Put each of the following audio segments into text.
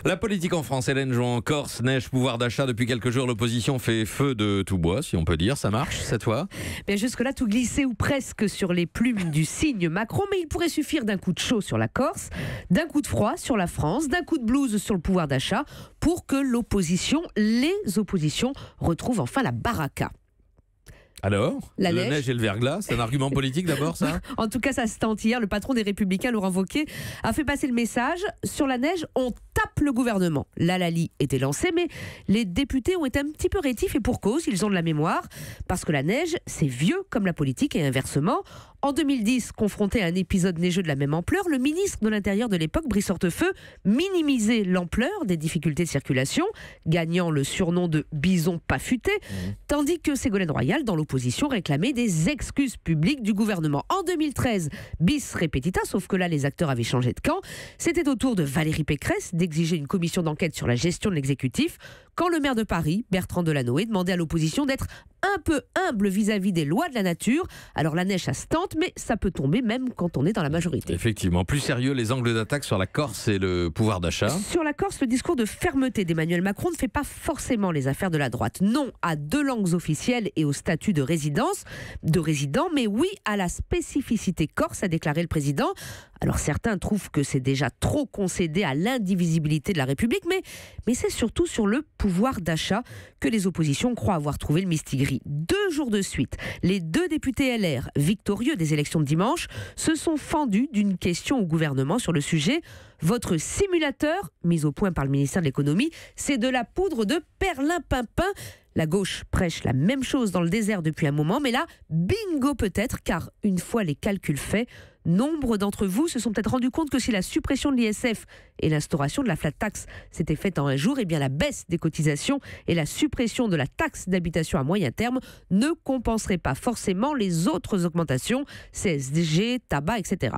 La politique en France, Hélène Jouan, Corse, neige, pouvoir d'achat. Depuis quelques jours, l'opposition fait feu de tout bois, si on peut dire. Ça marche cette fois? Bien jusque-là, tout glissait ou presque sur les plumes du signe Macron, mais il pourrait suffire d'un coup de chaud sur la Corse, d'un coup de froid sur la France, d'un coup de blues sur le pouvoir d'achat pour que les oppositions retrouvent enfin la baraka. Alors, la neige et le verglas, c'est un argument politique d'abord, ça? En tout cas, ça se tente. Hier, le patron des Républicains, Laurent Wauquiez, a fait passer le message. Sur la neige, on tape le gouvernement. L'Halali était lancé, mais les députés ont été un petit peu rétifs et pour cause, ils ont de la mémoire. Parce que la neige, c'est vieux comme la politique et inversement. En 2010, confronté à un épisode neigeux de la même ampleur, le ministre de l'Intérieur de l'époque, Brice Hortefeux, minimisait l'ampleur des difficultés de circulation, gagnant le surnom de bison pas futé, tandis que Ségolène Royal, dans l'opposition, réclamait des excuses publiques du gouvernement. En 2013, bis repetita, sauf que là, les acteurs avaient changé de camp. C'était au tour de Valérie Pécresse d'exiger une commission d'enquête sur la gestion de l'exécutif, quand le maire de Paris, Bertrand Delanoë, demandait à l'opposition d'être un peu humble vis-à-vis des lois de la nature. Alors la neige, ça se tente, mais ça peut tomber même quand on est dans la majorité. Effectivement. Plus sérieux, les angles d'attaque sur la Corse et le pouvoir d'achat. Sur la Corse, le discours de fermeté d'Emmanuel Macron ne fait pas forcément les affaires de la droite. Non à 2 langues officielles et au statut de résident, mais oui à la spécificité corse, a déclaré le président. Alors certains trouvent que c'est déjà trop concédé à l'indivisibilité de la République, mais c'est surtout sur le pouvoir d'achat que les oppositions croient avoir trouvé le mistigris. 2 jours de suite, les 2 députés LR, victorieux des élections de dimanche, se sont fendus d'une question au gouvernement sur le sujet. Votre simulateur, mis au point par le ministère de l'économie, c'est de la poudre de perlimpinpin. La gauche prêche la même chose dans le désert depuis un moment, mais là, bingo peut-être, car une fois les calculs faits, nombre d'entre vous se sont peut-être rendus compte que si la suppression de l'ISF et l'instauration de la flat tax s'étaient faites en un jour, eh bien la baisse des cotisations et la suppression de la taxe d'habitation à moyen terme ne compenseraient pas forcément les autres augmentations, CSG, tabac, etc.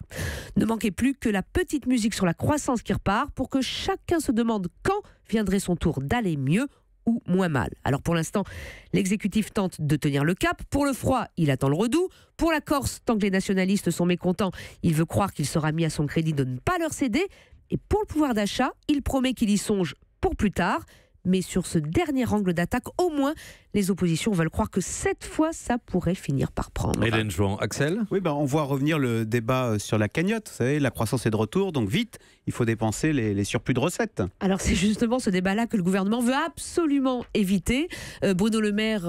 Ne manquait plus que la petite musique sur la croissance qui repart pour que chacun se demande quand viendrait son tour d'aller mieux ou moins mal. Alors pour l'instant, l'exécutif tente de tenir le cap. Pour le froid, il attend le redout. Pour la Corse, tant que les nationalistes sont mécontents, il veut croire qu'il sera mis à son crédit de ne pas leur céder. Et pour le pouvoir d'achat, il promet qu'il y songe pour plus tard. Mais sur ce dernier angle d'attaque, au moins, les oppositions veulent croire que cette fois, ça pourrait finir par prendre. Hélène Jouan, Axel? Oui, on voit revenir le débat sur la cagnotte. Vous savez, la croissance est de retour, donc vite, il faut dépenser les surplus de recettes. Alors c'est justement ce débat-là que le gouvernement veut absolument éviter. Bruno Le Maire,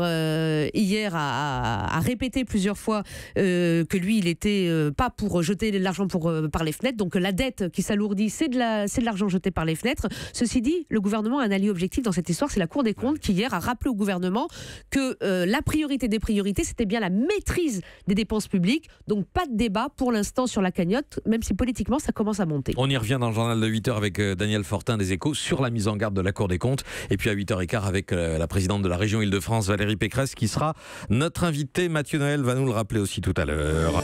hier, a répété plusieurs fois que lui, il était pas pour jeter l'argent par les fenêtres. Donc la dette qui s'alourdit, c'est de l'argent jeté par les fenêtres. Ceci dit, le gouvernement a un allié objectif dans cette histoire, c'est la Cour des comptes qui hier a rappelé au gouvernement que la priorité des priorités, c'était bien la maîtrise des dépenses publiques. Donc pas de débat pour l'instant sur la cagnotte, même si politiquement ça commence à monter. On y revient dans le journal de 8h avec Daniel Fortin des Échos sur la mise en garde de la Cour des comptes. Et puis à 8h15 avec la présidente de la région Île-de-France, Valérie Pécresse, qui sera notre invitée. Mathieu Noël va nous le rappeler aussi tout à l'heure.